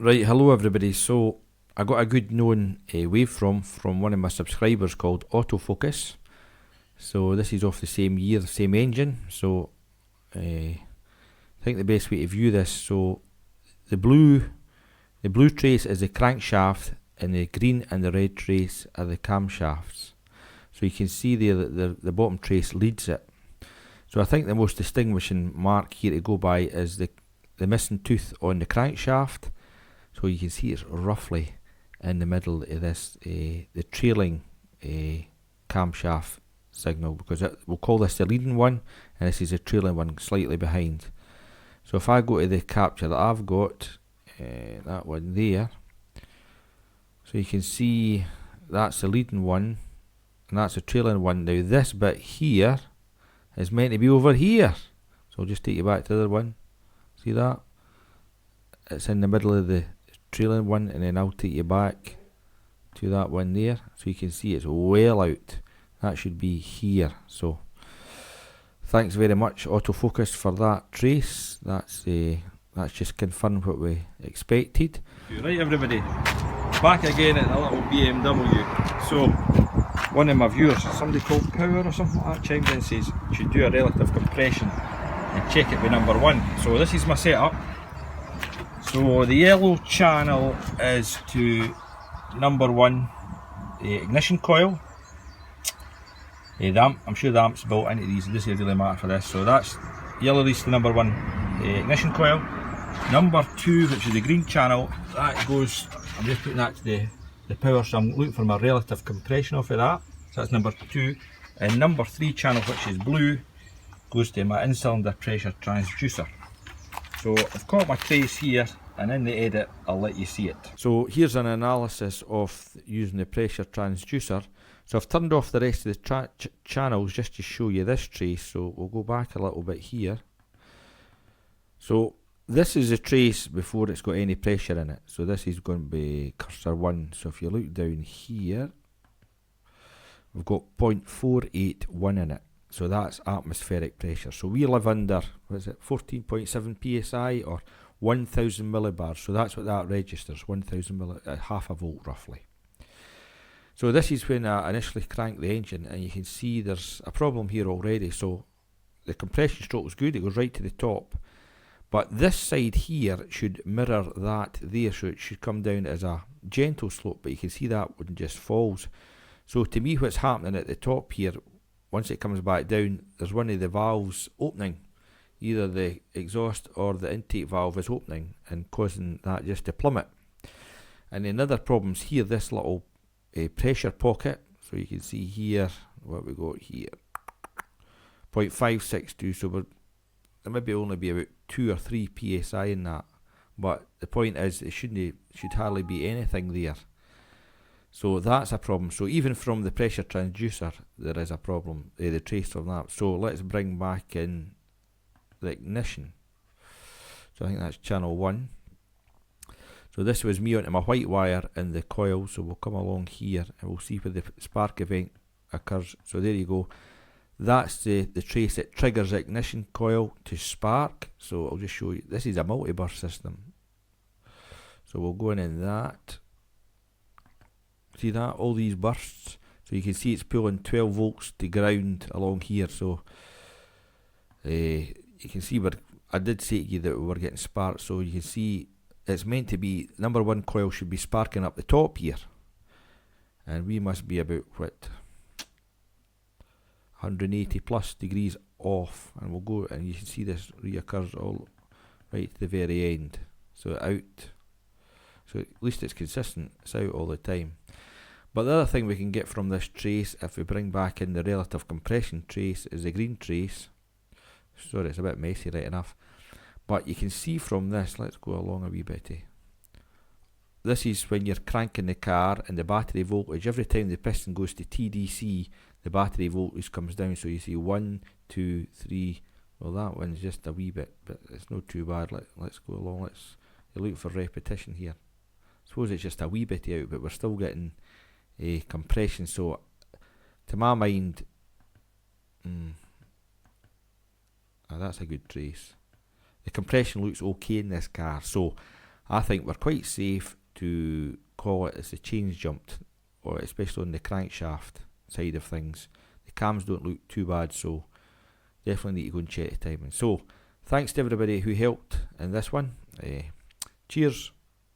Right, hello everybody. So I got a good known waveform from one of my subscribers called Autofocus. So this is off the same year, the same engine. So I think the best way to view this, so the blue trace is the crankshaft, and the green and the red trace are the camshafts. So you can see there that the bottom trace leads it. So I think the most distinguishing mark here to go by is the missing tooth on the crankshaft. So you can see it's roughly in the middle of this, the trailing camshaft signal, because we'll call this the leading one, and this is the trailing one slightly behind. So if I go to the capture that I've got, that one there, so you can see that's the leading one, and that's the trailing one. Now this bit here is meant to be over here, so I'll just take you back to the other one. See that? It's in the middle of the trailing one, and then I'll take you back to that one there, so you can see it's well out. That should be here. So thanks very much Autofocus for that trace. That's just confirmed what we expected. Right everybody, back again at a little BMW. So one of my viewers, somebody called Power or something like that, chimed in and says you should do a relative compression and check it with number one. So this is my setup. So the yellow channel is to number one, the ignition coil. The amp, I'm sure the amp's built into these, it doesn't really matter for this. So that's yellow is to number one, the ignition coil. Number two, which is the green channel, that goes, I'm just putting that to the power, so I'm looking for my relative compression off of that. So that's number two. And number three channel, which is blue, goes to my in-cylinder pressure transducer. So I've caught my trace here, and in the edit I'll let you see it. So here's an analysis of using the pressure transducer. So I've turned off the rest of the channels just to show you this trace. So we'll go back a little bit here. So this is a trace before it's got any pressure in it. So this is going to be cursor 1. So if you look down here, we've got 0.481 in it. So that's atmospheric pressure. So we live under, what is it, 14.7 psi or 1000 millibars. So that's what that registers, 1000 half a volt roughly. So this is when I initially crank the engine, and you can see there's a problem here already. So the compression stroke is good, it goes right to the top. But this side here should mirror that there, so it should come down as a gentle slope, but you can see that one just falls. So to me what's happening at the top here, once it comes back down, there's one of the valves opening. Either the exhaust or the intake valve is opening and causing that just to plummet. And then other problems here, this little pressure pocket. So you can see here, what we got here, 0.562, so there maybe only be about 2 or 3 psi in that. But the point is, it should hardly be anything there. So that's a problem. So even from the pressure transducer, there is a problem, the trace of that. So let's bring back in the ignition. So I think that's channel 1. So this was me onto my white wire in the coil. So we'll come along here and we'll see where the spark event occurs. So there you go. That's the trace that triggers the ignition coil to spark. So I'll just show you. This is a multi-burst system. So we'll go in that. See that? All these bursts. So you can see it's pulling 12 volts to ground along here. So you can see where I did say to you that we were getting sparks. So you can see it's meant to be, number one coil should be sparking up the top here. And we must be about, what, 180 plus degrees off. And we'll go, and you can see this reoccurs all right to the very end. So out. So at least it's consistent. It's out all the time. But the other thing we can get from this trace, if we bring back in the relative compression trace, is the green trace. Sorry, it's a bit messy right enough. But you can see from this, let's go along a wee bit. This is when you're cranking the car and the battery voltage. Every time the piston goes to TDC, the battery voltage comes down. So you see 1, 2, 3. Well, that one's just a wee bit, but it's not too bad. Let's go along. You're looking for repetition here. I suppose it's just a wee bit out, but we're still getting a compression. So to my mind, that's a good trace. The compression looks okay in this car. So I think we're quite safe to call it as the chains jumped, or especially on the crankshaft side of things. The cams don't look too bad, so definitely need to go and check the timing. So thanks to everybody who helped in this one. Cheers.